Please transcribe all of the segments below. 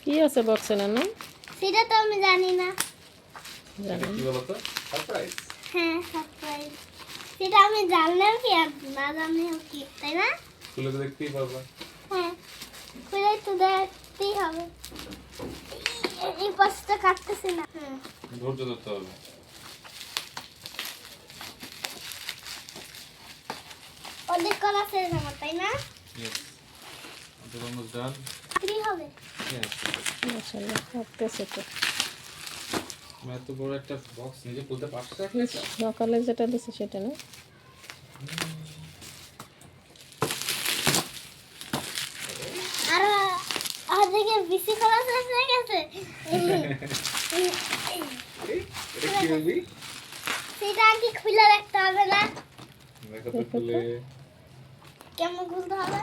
কি আছে বক্সে নানু? সেটা তো আমি জানি না। জানি কি বলো তো? সারপ্রাইজ। হ্যাঁ, সারপ্রাইজ। সেটা আমি জানলেও কি আর না জানলেও কি, তাই না? খুলে তো দেখতেই পারবা। হ্যাঁ, খুলে তো দেখতেই হবে। এই পাশটা কাটতেছি না। ধৈর্য ধরতে হবে। অনেক কলা শেষ আমার, তাই না? Yes. আমাদের almost done. কি হবে? Yes. মাশাআল্লাহ করতেছে তো। আমি এত বড় একটা বক্স নিজে খুলতে পারছি না। সকালে যেটা দিছে সেটা না? আর আজকে বেশি কলা শেষ হয়ে গেছে। এটা কি বলবি? সেটা কি খুলে রাখতে হবে না? দেখো তো খুলে। কেমন খুলতে হবে?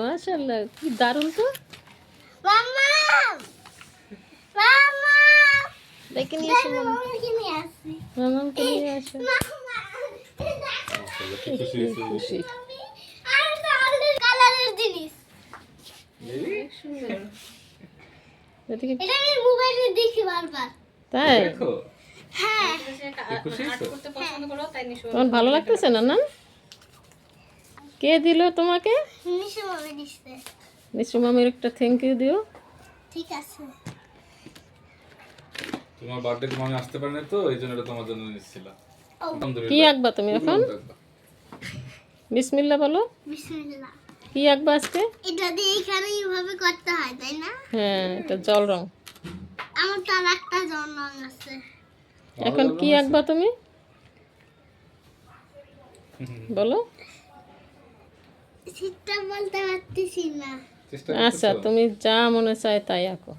মাশাআল্লাহ কি দারুণ তো। মাম্মা! মাম্মা! দেখে নিয়ে এসো মামা। মামাকে নিয়ে আসছি। মামাকে নিয়ে আসো। মাম্মা! মাশাআল্লাহ কি খুশি হয়েছে। খুশি। আর একটা অলরেডি কালারের জিনিস। এদিকে এটা আমি মোবাইলে দেখি বারবার। তাই? দেখো। হ্যাঁ। কি খুশি হয়েছে? তোমার ভালো লাগতেছে না না? কে দিল তোমাকে? নিশু মামি দিচ্ছে। নিশ্চু মামির একটা থ্যাংক ইউ দিও। ঠিক আছে। তোমার বার্থডে তো আমি আসতে পারিনি তো এইজন্য এটা তোমার জন্য নিচ্ছিলাম। ও, কি আঁকবা তুমি এখন? বিসমিল্লাহ বলো। বিসমিল্লাহ। কি আঁকবা আজকে? এটা দিয়ে এখানে এইভাবে করতে হয়, তাই না? হ্যাঁ এটা জল রং। আমার তো আর একটা জন রং আছে। এখন কি আঁকবা তুমি? বলো। সেটা বলতে পারতেছি না। চেষ্টা আচ্ছা করতেছো? তুমি যা মনে চায় তাই আঁকো।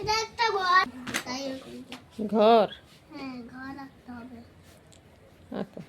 এটা একটা ঘর। তাই ঘর হ্যাঁ, ঘর রাখতে হবে। আঁকো।